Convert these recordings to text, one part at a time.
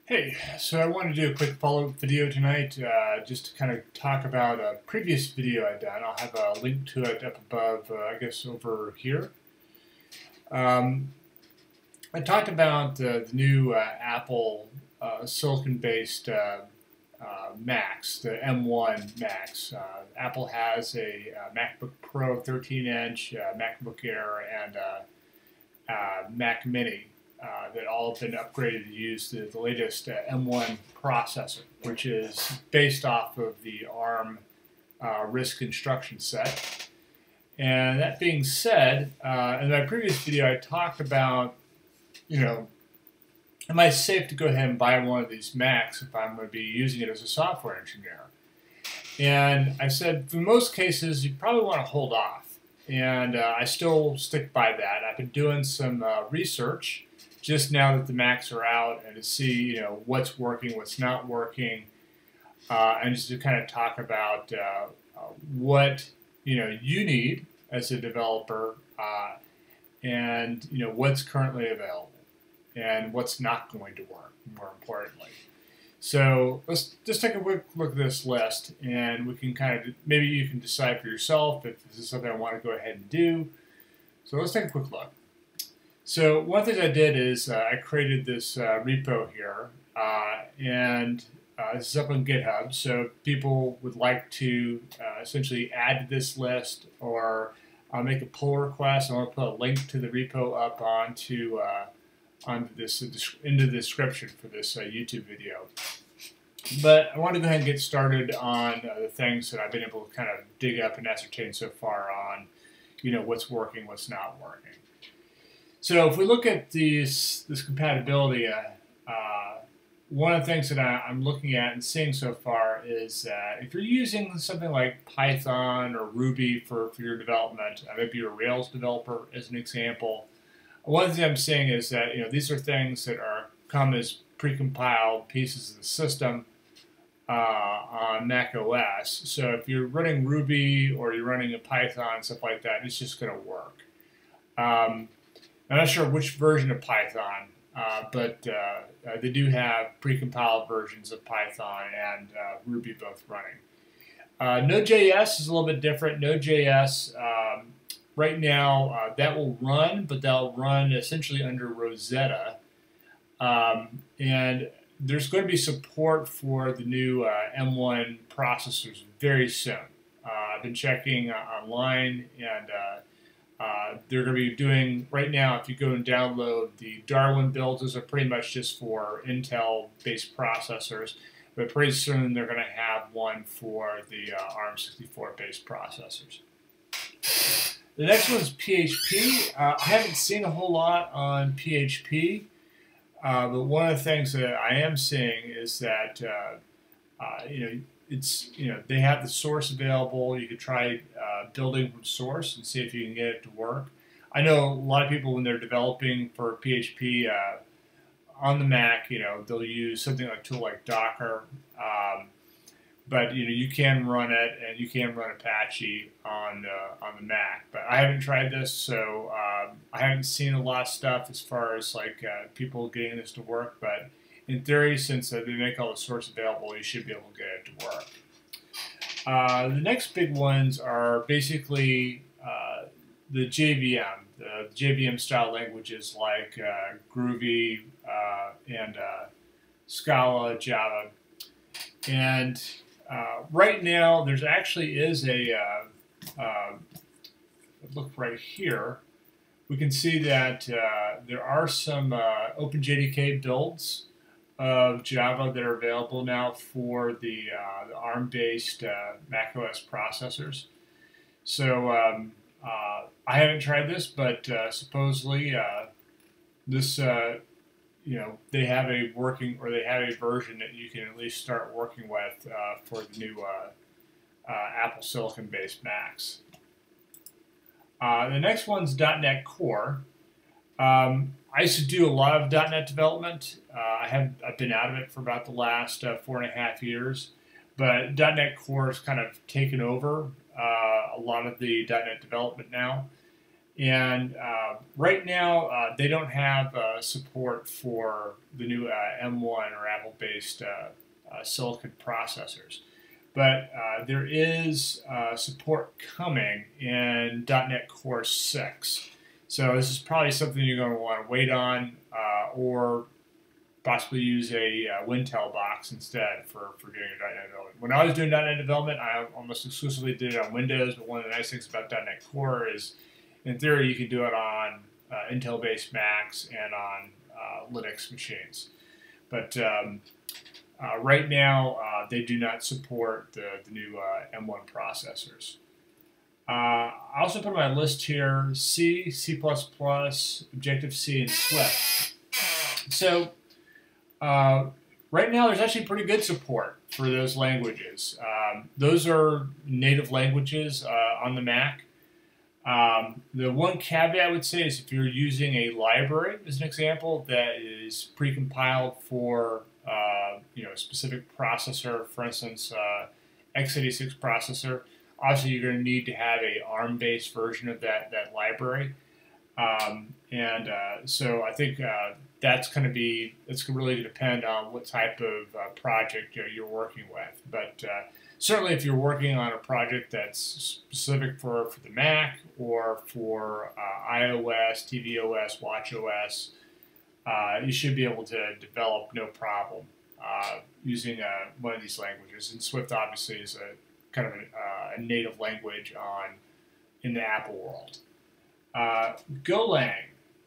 Hey, so I wanted to do a quick follow-up video tonight, just to kind of talk about a previous video I've done. I'll have a link to it up above, I guess over here. I talked about the new Apple silicon-based Macs, the M1 Macs. Apple has a MacBook Pro 13-inch, MacBook Air, and Mac Mini. That all have been upgraded to use the latest M1 processor, which is based off of the ARM RISC instruction set. And that being said, in my previous video I talked about, am I safe to go ahead and buy one of these Macs if I'm going to be using it as a software engineer? And I said, for most cases, you probably want to hold off. And I still stick by that. I've been doing some research just now that the Macs are out, and to see what's working, what's not working, and just to kind of talk about what you need as a developer, and what's currently available and what's not going to work, more importantly. So let's just take a quick look at this list, and we can kind of, maybe you can decide for yourself if this is something I want to go ahead and do. So let's take a quick look. So one thing I did is I created this repo here, and this is up on GitHub. So if people would like to essentially add to this list or make a pull request, I want to put a link to the repo up onto this into the description for this YouTube video. But I want to go ahead and get started on the things that I've been able to kind of dig up and ascertain so far on, what's working, what's not working. So if we look at this compatibility, one of the things that I'm looking at and seeing so far is that if you're using something like Python or Ruby for your development, maybe you're a Rails developer as an example, one of the things I'm seeing is that these are things that come as precompiled pieces of the system on Mac OS. So if you're running Ruby or you're running a Python, stuff like that, it's just going to work. I'm not sure which version of Python, but they do have precompiled versions of Python and Ruby both running. Node.js is a little bit different. Node.js, right now, that will run, but that'll run essentially under Rosetta. And there's going to be support for the new M1 processors very soon. I've been checking online, and they're going to be doing, right now, if you go and download the Darwin builds, those are pretty much just for Intel-based processors, but pretty soon they're going to have one for the ARM64-based processors. The next one is PHP. I haven't seen a whole lot on PHP, but one of the things that I am seeing is that they have the source available. You could try building from source and see if you can get it to work. I know a lot of people when they're developing for PHP on the Mac, they'll use something like a tool like Docker, but you can run it and you can run Apache on the Mac. But I haven't tried this, so I haven't seen a lot of stuff as far as like people getting this to work. But in theory, since they make all the source available, you should be able to get it to work. The next big ones are basically the JVM, the JVM style languages like Groovy and Scala, Java. And right now, there's actually is a look right here. We can see that there are some OpenJDK builds of Java that are available now for the ARM-based macOS processors. So I haven't tried this, but supposedly this, they have a working, or they have a version that you can at least start working with for the new Apple Silicon-based Macs. The next one's .NET Core. I used to do a lot of .NET development. I've been out of it for about the last 4.5 years, but .NET Core has kind of taken over a lot of the .NET development now. And right now, they don't have support for the new M1 or Apple-based silicon processors. But there is support coming in .NET Core 6. So this is probably something you're going to want to wait on, or possibly use a Wintel box instead for doing your .NET development. When I was doing .NET development, I almost exclusively did it on Windows, but one of the nice things about .NET Core is, in theory, you can do it on Intel-based Macs and on Linux machines. But right now, they do not support the new M1 processors. I also put on my list here C, C++, Objective-C, and Swift. So right now, there's actually pretty good support for those languages. Those are native languages on the Mac. The one caveat I would say is if you're using a library, as an example, that is precompiled for a specific processor, for instance, x86 processor, obviously you're going to need to have a ARM-based version of that library. So I think that's going to be, it's really depend on what type of project you're working with. But certainly if you're working on a project that's specific for the Mac or for iOS, tvOS, watchOS, you should be able to develop no problem using one of these languages. And Swift obviously is a kind of a native language in the Apple world. Golang.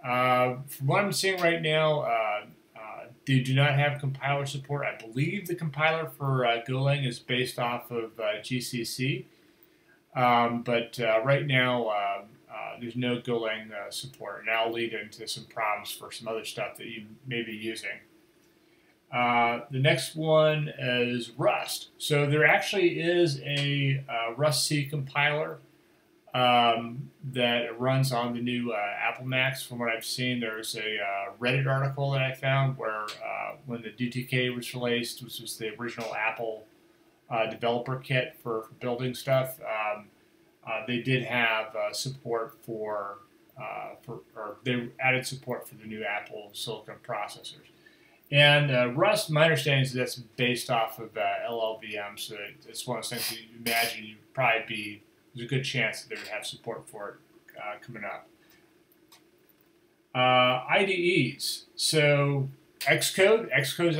From what I'm seeing right now, they do not have compiler support. I believe the compiler for Golang is based off of GCC, but right now there's no Golang support, and that'll lead into some problems for some other stuff that you may be using. The next one is Rust. So there actually is a Rust-C compiler that runs on the new Apple Macs. From what I've seen, there's a Reddit article that I found where when the DTK was released, which was the original Apple developer kit for building stuff, they did have support or they added support for the new Apple silicon processors. And Rust, my understanding is that's based off of LLVM, so it's one of those things that you imagine you'd probably be, there's a good chance that they would have support for it coming up. IDEs. So Xcode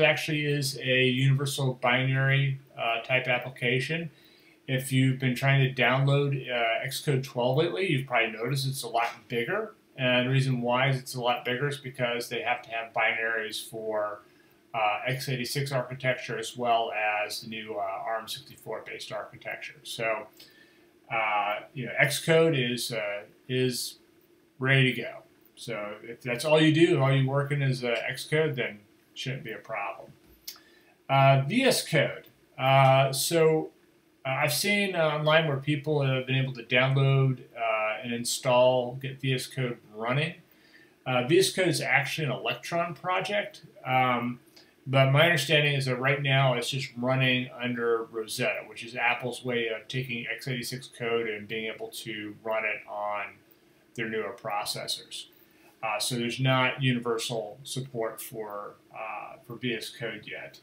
actually is a universal binary type application. If you've been trying to download Xcode 12 lately, you've probably noticed it's a lot bigger. And the reason why it's a lot bigger is because they have to have binaries for x86 architecture as well as the new ARM64 based architecture. So Xcode is ready to go. So if that's all you do, all you work in is Xcode, then it shouldn't be a problem. VS Code. I've seen online where people have been able to download and install, get VS Code running. VS Code is actually an Electron project, but my understanding is that right now it's just running under Rosetta, which is Apple's way of taking x86 code and being able to run it on their newer processors. So there's not universal support for VS Code yet.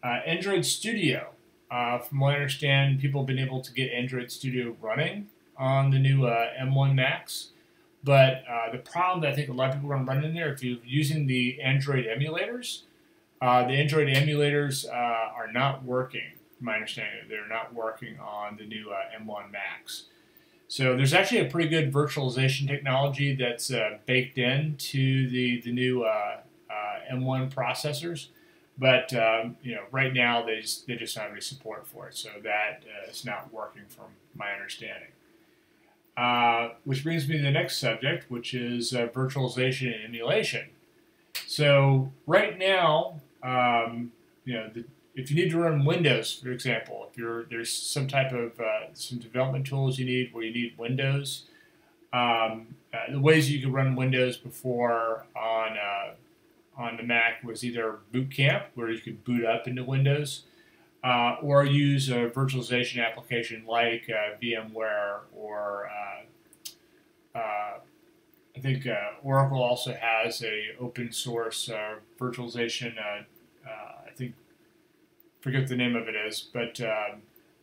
Android Studio. From what I understand, people have been able to get Android Studio running on the new M1 Macs. But the problem that I think a lot of people are going to run in there, if you're using the Android emulators, the Android emulators are not working, from my understanding. They're not working on the new M1 Macs. So there's actually a pretty good virtualization technology that's baked into the new M1 processors. But right now they just don't have any support for it, so that is not working from my understanding. Which brings me to the next subject, which is virtualization and emulation. So right now, if you need to run Windows, for example, if there's some type of some development tools you need where you need Windows, the ways you could run Windows before on the Mac was either Boot Camp, where you could boot up into Windows, or use a virtualization application like VMware or I think Oracle also has a open source virtualization. I think forget the name of it is, but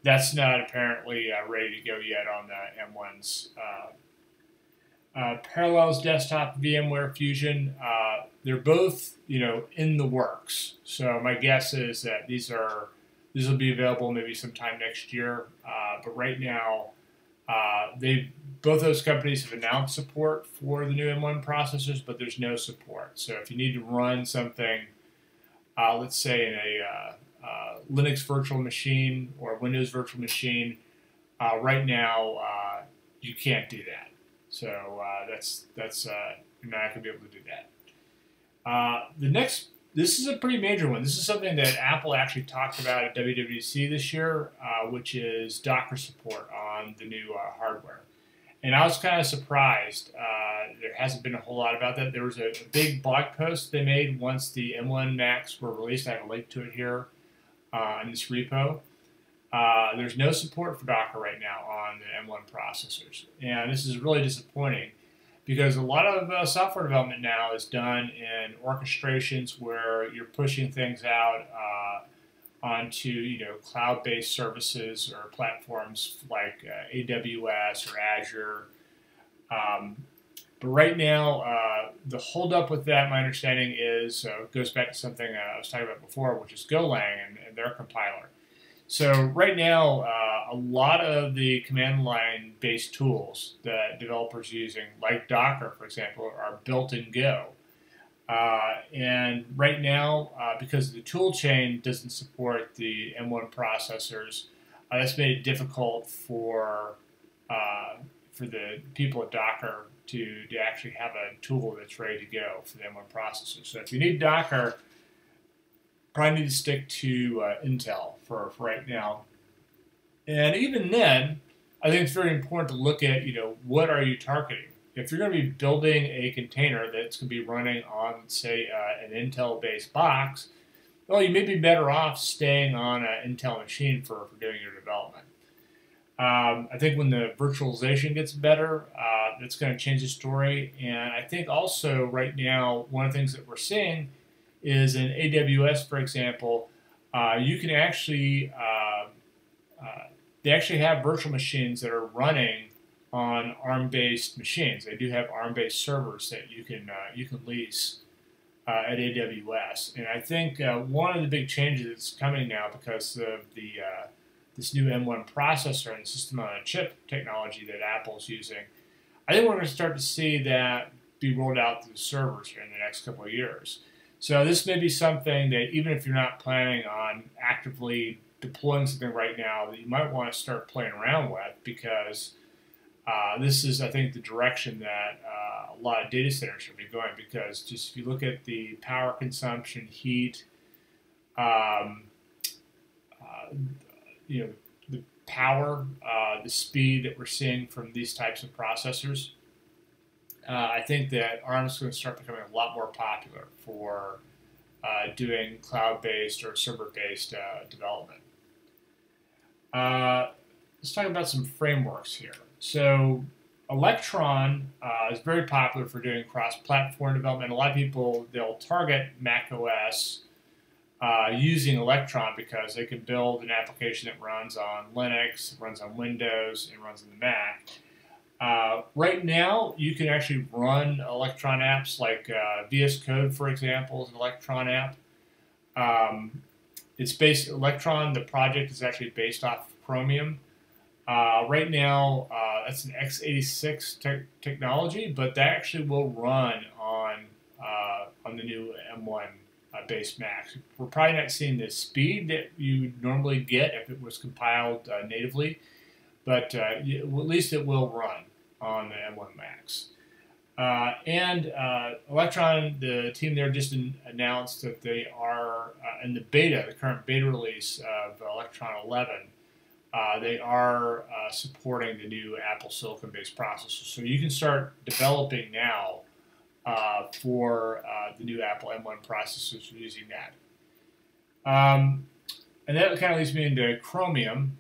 that's not apparently ready to go yet on the M1s. Parallels Desktop VMware Fusion. They're both, in the works. So my guess is that these will be available maybe sometime next year. But right now, both those companies have announced support for the new M1 processors, but there's no support. So if you need to run something, let's say in a Linux virtual machine or a Windows virtual machine, right now you can't do that. So you're not going to be able to do that. This is a pretty major one. This is something that Apple actually talked about at WWDC this year, which is Docker support on the new hardware. And I was kind of surprised. There hasn't been a whole lot about that. There was a big blog post they made once the M1 Macs were released. I have a link to it here in this repo. There's no support for Docker right now on the M1 processors. And this is really disappointing because a lot of software development now is done in orchestrations where you're pushing things out onto cloud-based services or platforms like AWS or Azure. But right now, the holdup with that, my understanding is, goes back to something I was talking about before, which is Golang and their compiler. So right now, a lot of the command line based tools that developers are using, like Docker, for example, are built in Go. And right now, because the tool chain doesn't support the M1 processors, that's made it difficult for the people at Docker to actually have a tool that's ready to go for the M1 processor. So if you need Docker, probably need to stick to Intel for right now. And even then, I think it's very important to look at, what are you targeting? If you're going to be building a container that's going to be running on, say, an Intel-based box, well, you may be better off staying on an Intel machine for doing your development. I think when the virtualization gets better, that's going to change the story. And I think also right now, one of the things that we're seeing is in AWS, for example, you can actually, they actually have virtual machines that are running on ARM-based machines. They do have ARM-based servers that you can lease at AWS. And I think one of the big changes that's coming now because of this new M1 processor and system on a chip technology that Apple's using, I think we're going to start to see that be rolled out to the servers here in the next couple of years. So this may be something that even if you're not planning on actively deploying something right now, that you might want to start playing around with because this is, I think, the direction that a lot of data centers should be going because just if you look at the power consumption, heat, the power, the speed that we're seeing from these types of processors, I think that ARM is going to start becoming a lot more popular for doing cloud-based or server-based development. Let's talk about some frameworks here. So Electron is very popular for doing cross-platform development. A lot of people, they'll target Mac OS using Electron because they can build an application that runs on Linux, runs on Windows, and runs on the Mac. Right now, you can actually run Electron apps like VS Code, for example, is an Electron app. Electron, the project is actually based off of Chromium. Right now, that's an x86 technology, but that actually will run on the new M1 based Macs. We're probably not seeing the speed that you normally get if it was compiled natively, but at least it will run on the M1 Macs. And Electron, the team there just announced that they are in the current beta release of Electron 11. They are supporting the new Apple Silicon-based processors. So you can start developing now for the new Apple M1 processors using that. And that kind of leads me into Chromium.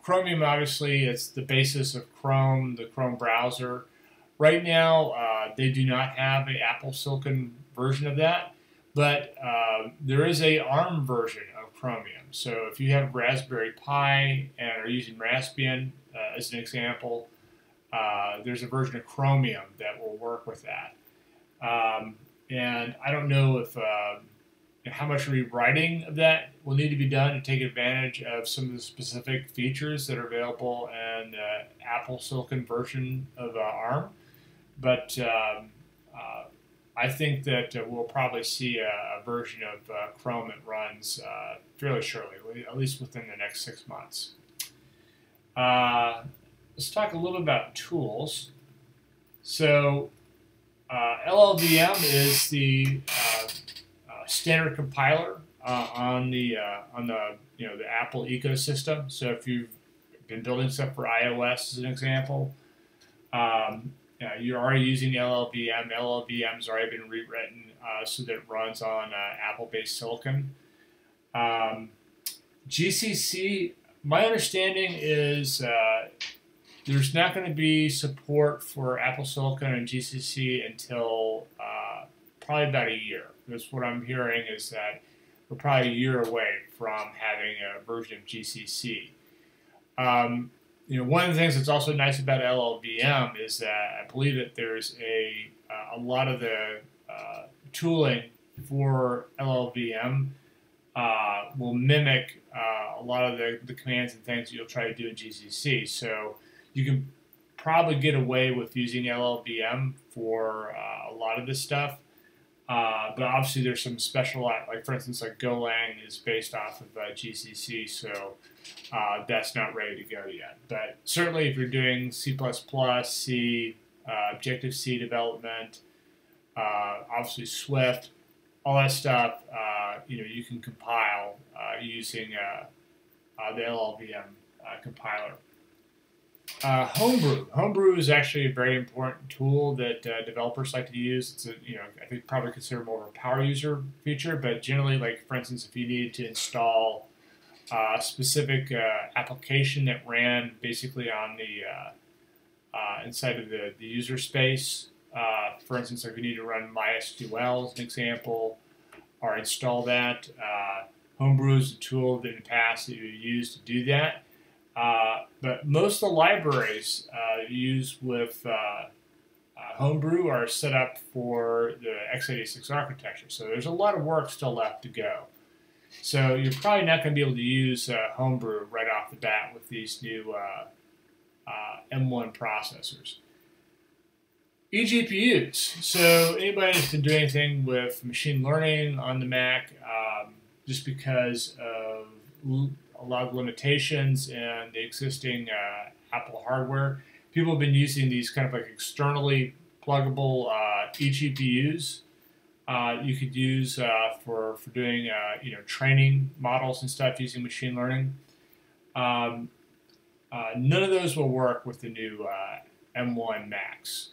Chromium, obviously, it's the basis of Chrome, the Chrome browser. Right now, they do not have an Apple Silicon version of that, but there is a ARM version of Chromium. So if you have Raspberry Pi and are using Raspbian as an example, there's a version of Chromium that will work with that. And I don't know if how much rewriting of that will need to be done to take advantage of some of the specific features that are available in the Apple Silicon version of ARM. But I think that we'll probably see a version of Chrome that runs fairly shortly, at least within the next 6 months. Let's talk a little bit about tools. So LLVM is the standard compiler on the the Apple ecosystem. So if you've been building stuff for iOS as an example, you're already using LLVM. LLVM's already been rewritten so that it runs on Apple-based silicon. GCC, my understanding is there's not going to be support for Apple Silicon and GCC until probably about a year. That's what I'm hearing, is that we're probably a year away from having a version of GCC. One of the things that's also nice about LLVM is that I believe that there's a lot of the tooling for LLVM will mimic a lot of the commands and things that you'll try to do in GCC. So you can probably get away with using LLVM for a lot of this stuff. But obviously there's some special, like for instance, like Golang is based off of GCC, so that's not ready to go yet. But certainly if you're doing C++, C, Objective-C development, obviously Swift, all that stuff, you can compile using the LLVM compiler. Homebrew is actually a very important tool that developers like to use. It's I think probably considered more of a power user feature, but generally, like for instance, if you needed to install a specific application that ran basically on the inside of the user space, for instance, if you need to run MySQL as an example, or install that, Homebrew is a tool that in the past that you used to do that. But most of the libraries used with Homebrew are set up for the x86 architecture. So there's a lot of work still left to go. So you're probably not going to be able to use Homebrew right off the bat with these new M1 processors. eGPUs. So anybody that's been doing anything with machine learning on the Mac, just because of a lot of limitations in the existing Apple hardware, people have been using these kind of like externally pluggable eGPUs. You could use for doing training models and stuff using machine learning. None of those will work with the new M1 Macs.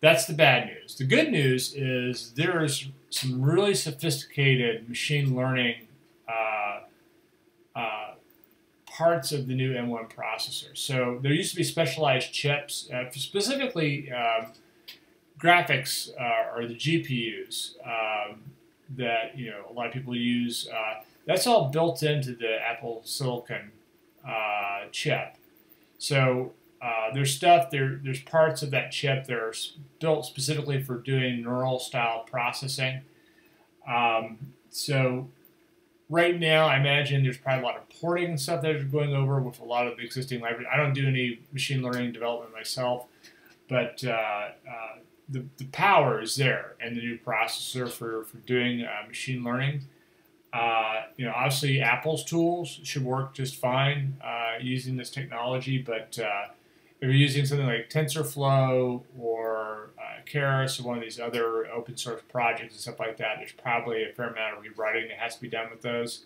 That's the bad news. The good news is there's some really sophisticated machine learning parts of the new M1 processor. So there used to be specialized chips, specifically graphics or the GPUs that a lot of people use. That's all built into the Apple Silicon chip. So there's parts of that chip that are built specifically for doing neural style processing. So right now, I imagine there's probably a lot of porting and stuff that are going over with a lot of the existing libraries. I don't do any machine learning development myself, but the power is there in the new processor for doing machine learning. Obviously Apple's tools should work just fine using this technology, but if you're using something like TensorFlow or Keras or one of these other open source projects and stuff like that, there's probably a fair amount of rewriting that has to be done with those.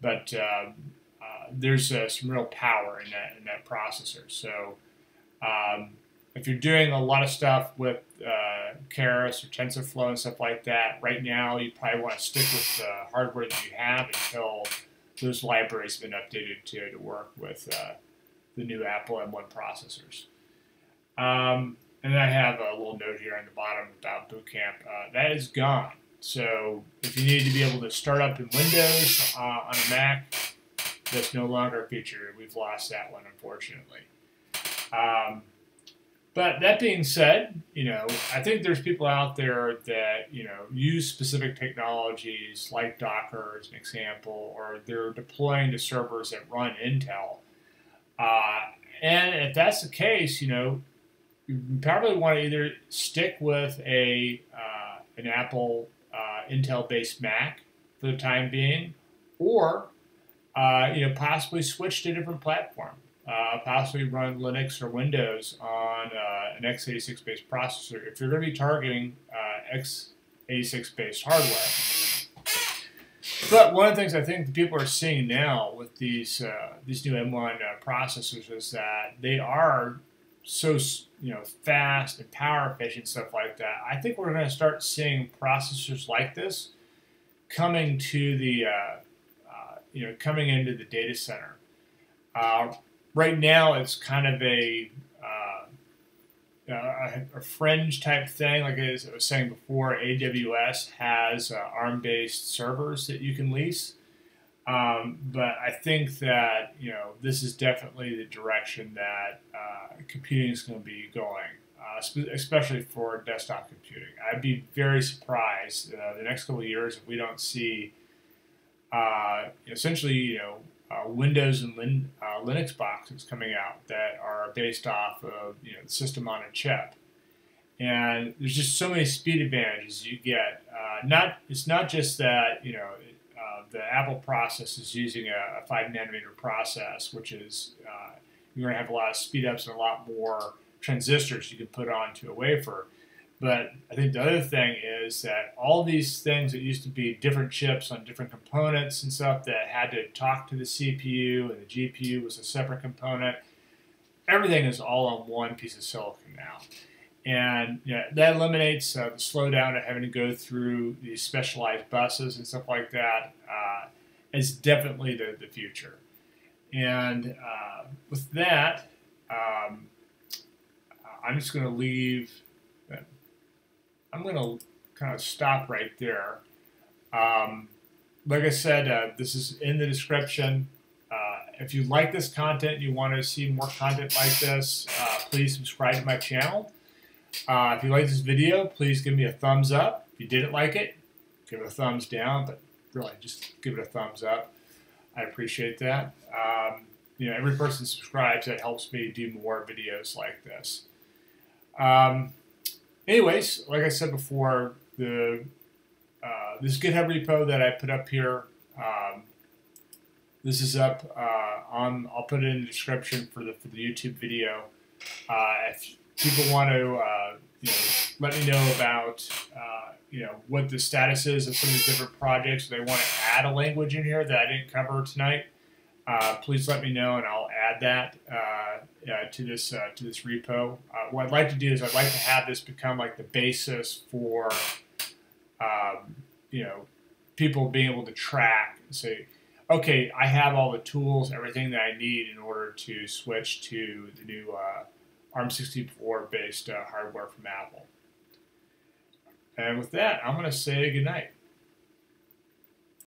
But there's some real power in that processor. So if you're doing a lot of stuff with Keras or TensorFlow and stuff like that, right now you probably want to stick with the hardware that you have until those libraries have been updated to work with the new Apple M1 processors. And then I have a little note here on the bottom about Bootcamp. That is gone. So if you need to be able to start up in Windows on a Mac, that's no longer a feature. We've lost that one, unfortunately. But that being said, I think there's people out there that, use specific technologies like Docker as an example, or they're deploying to servers that run Intel. And if that's the case, you probably want to either stick with an Apple Intel-based Mac for the time being, or possibly switch to a different platform. Possibly run Linux or Windows on an x86-based processor if you're going to be targeting x86-based hardware. But one of the things I think people are seeing now with these new M1 processors is that they are so fast and power efficient, stuff like that. I think we're going to start seeing processors like this coming to the coming into the data center. Right now, it's kind of a fringe type thing. Like as I was saying before, AWS has ARM-based servers that you can lease. But I think that this is definitely the direction that computing is going to be going, especially for desktop computing. I'd be very surprised the next couple of years if we don't see essentially Windows and Linux boxes coming out that are based off of the system on a chip. And there's just so many speed advantages you get. It's not just that the Apple process is using a 5-nanometer process, which is you're going to have a lot of speed ups and a lot more transistors you can put onto a wafer. But I think the other thing is that all these things that used to be different chips on different components and stuff that had to talk to the CPU and the GPU was a separate component, everything is all on one piece of silicon now. And that eliminates the slowdown of having to go through these specialized buses and stuff like that. It's definitely the future. And with that, I'm just going to leave. I'm going to kind of stop right there. Like I said, this is in the description. If you like this content and you want to see more content like this, please subscribe to my channel. If you like this video, please give me a thumbs up. If you didn't like it, give it a thumbs down, but really just give it a thumbs up. I appreciate that. Every person subscribes, that helps me do more videos like this. Anyways, like I said before, this GitHub repo that I put up here, this is up I'll put it in the description for the YouTube video. If people want to, let me know about, what the status is of some of these different projects. They want to add a language in here that I didn't cover tonight. Please let me know, and I'll add that to this repo. What I'd like to do is I'd like to have this become like the basis for people being able to track and say, okay, I have all the tools, everything that I need in order to switch to the new ARM64 based hardware from Apple. And with that, I'm going to say goodnight.